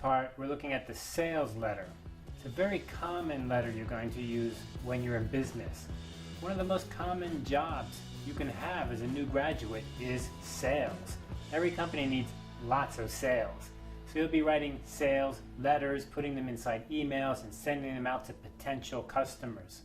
part, we're looking at the sales letter. It's a very common letter you're going to use when you're in business. One of the most common jobs you can have as a new graduate is sales. Every company needs lots of sales. So you'll be writing sales letters, putting them inside emails, and sending them out to potential customers.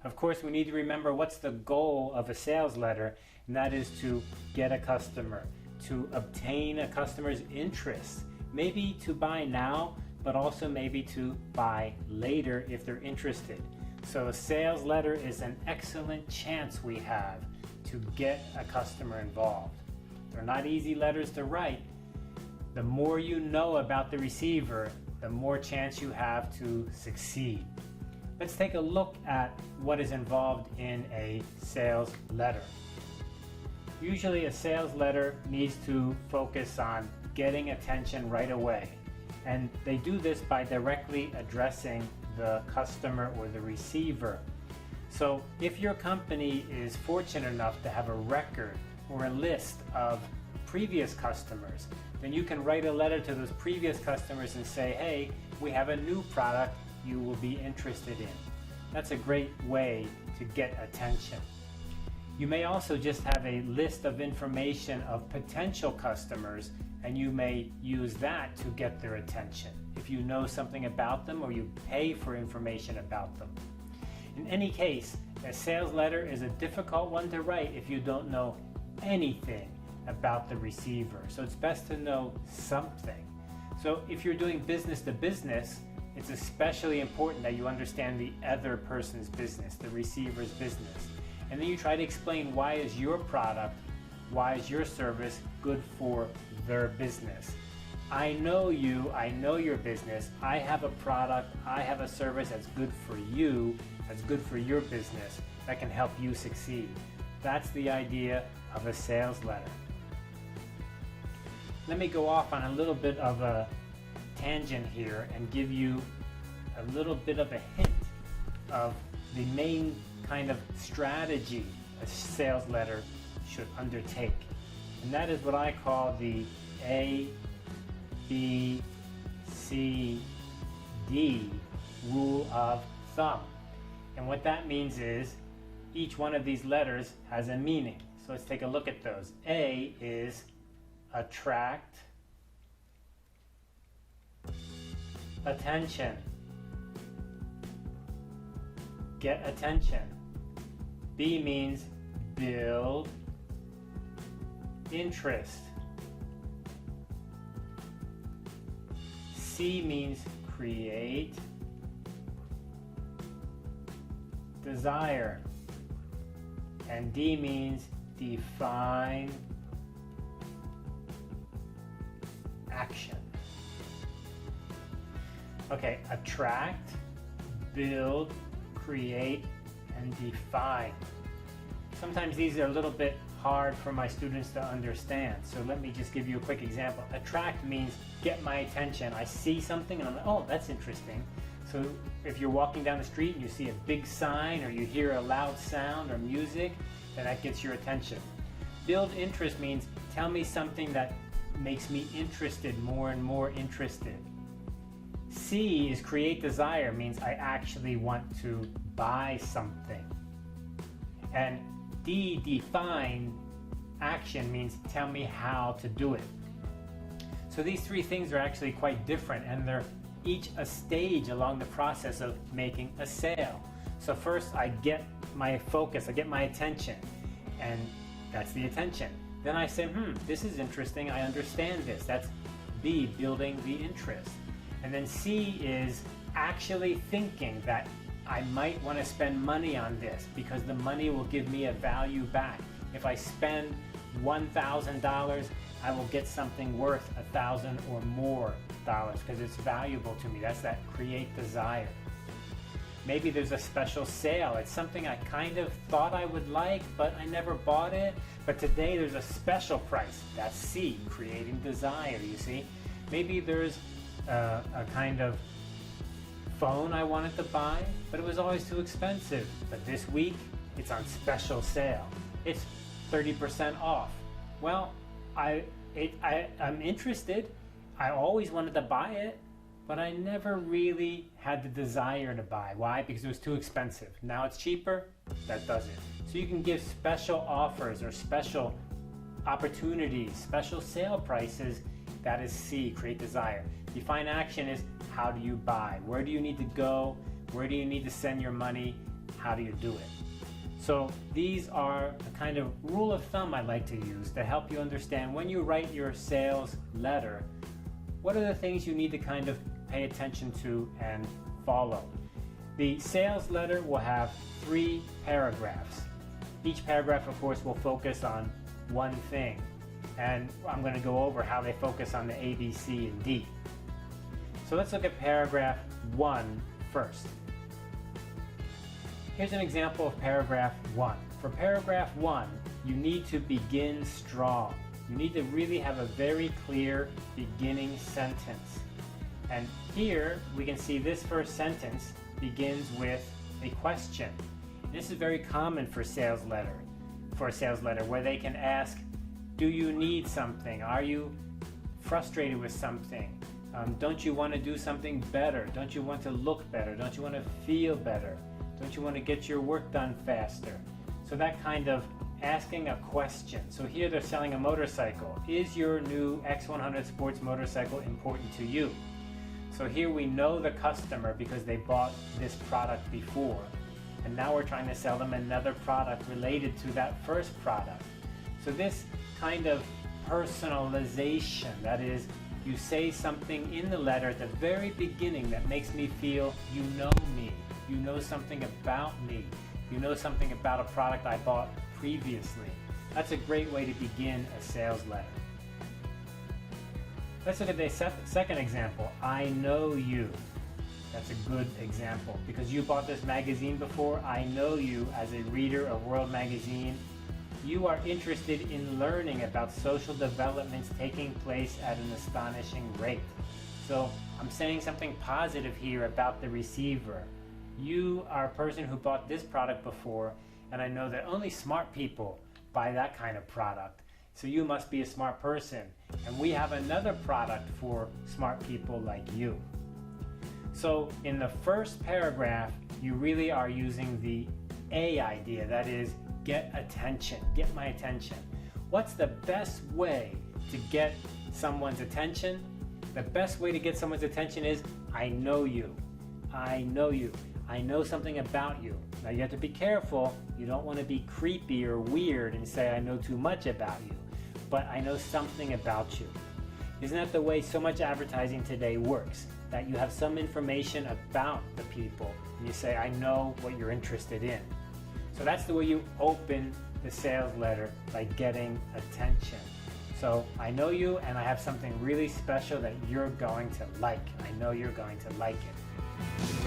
Of course, we need to remember what's the goal of a sales letter, and that is to get a customer, to obtain a customer's interest, maybe to buy now, but also maybe to buy later if they're interested. So a sales letter is an excellent chance we have to get a customer involved. They're not easy letters to write. The more you know about the receiver, the more chance you have to succeed. Let's take a look at what is involved in a sales letter. Usually a sales letter needs to focus on getting attention right away. And they do this by directly addressing the customer or the receiver. So if your company is fortunate enough to have a record or a list of previous customers, then you can write a letter to those previous customers and say, hey, we have a new product you will be interested in. That's a great way to get attention. You may also just have a list of information of potential customers, and you may use that to get their attention if you know something about them or you pay for information about them. In any case, a sales letter is a difficult one to write if you don't know anything about the receiver. So it's best to know something. So if you're doing business to business, it's especially important that you understand the other person's business, the receiver's business. And then you try to explain why is your product, why is your service good for their business. I know you, I know your business, I have a product, I have a service that's good for you, that's good for your business, that can help you succeed. That's the idea of a sales letter. Let me go off on a little bit of a tangent here and give you a little bit of a hint of the main kind of strategy a sales letter should undertake. And that is what I call the A, B, C, D rule of thumb. And what that means is each one of these letters has a meaning. So let's take a look at those. A is attract attention. Get attention. B means build interest. C means create desire. And D means define action. Okay, attract, build, create, and define. Sometimes these are a little bit hard for my students to understand, so let me just give you a quick example. Attract means get my attention. I see something and I'm like, oh, that's interesting. So if you're walking down the street and you see a big sign or you hear a loud sound or music, then that gets your attention. Build interest means tell me something that makes me interested, more and more interested. C is create desire, means I actually want to buy something. And D, define action, means tell me how to do it. So these three things are actually quite different, and they're each a stage along the process of making a sale. So first I get my focus, I get my attention, and that's the attention. Then I say, this is interesting, I understand this. That's B, building the interest. And then C is actually thinking that I might want to spend money on this because the money will give me a value back. If I spend $1,000, I will get something worth $1,000 or more dollars because it's valuable to me. That's that create desire. Maybe there's a special sale. It's something I kind of thought I would like, but I never bought it. But today there's a special price. That's C, creating desire, you see. Maybe there's a kind of phone I wanted to buy, but it was always too expensive. But this week, it's on special sale. It's 30% off. Well, I'm interested. I always wanted to buy it, but I never really had the desire to buy. Why? Because it was too expensive. Now it's cheaper, that does it. So you can give special offers or special opportunities, special sale prices. That is C, create desire. Define action is how do you buy? Where do you need to go? Where do you need to send your money? How do you do it? So these are the kind of rule of thumb I like to use to help you understand when you write your sales letter, what are the things you need to kind of pay attention to and follow. The sales letter will have 3 paragraphs. Each paragraph, of course, will focus on one thing. And I'm going to go over how they focus on the A, B, C, and D. So let's look at paragraph 1 first. Here's an example of paragraph 1. For paragraph 1, you need to begin strong. You need to really have a very clear beginning sentence. And here we can see this first sentence begins with a question. This is very common for a sales letter where they can ask, do you need something? Are you frustrated with something? Don't you want to do something better? Don't you want to look better? Don't you want to feel better? Don't you want to get your work done faster? So that kind of asking a question. So here they're selling a motorcycle. Is your new X100 sports motorcycle important to you? So here we know the customer because they bought this product before. And now we're trying to sell them another product related to that first product. So this kind of personalization, that is, you say something in the letter at the very beginning that makes me feel you know me, you know something about me, you know something about a product I bought previously. That's a great way to begin a sales letter. Let's look at the second example. I know you. That's a good example because you bought this magazine before. I know you as a reader of World Magazine. You are interested in learning about social developments taking place at an astonishing rate. So I'm saying something positive here about the receiver. You are a person who bought this product before, and I know that only smart people buy that kind of product. So you must be a smart person. And we have another product for smart people like you. So in the first paragraph, you really are using the A idea, that is, get attention, get my attention. What's the best way to get someone's attention? The best way to get someone's attention is, I know you. I know you. I know something about you. Now you have to be careful. You don't want to be creepy or weird and say, I know too much about you. But I know something about you. Isn't that the way so much advertising today works? That you have some information about the people and you say, I know what you're interested in. So that's the way you open the sales letter, by getting attention. So I know you and I have something really special that you're going to like. I know you're going to like it.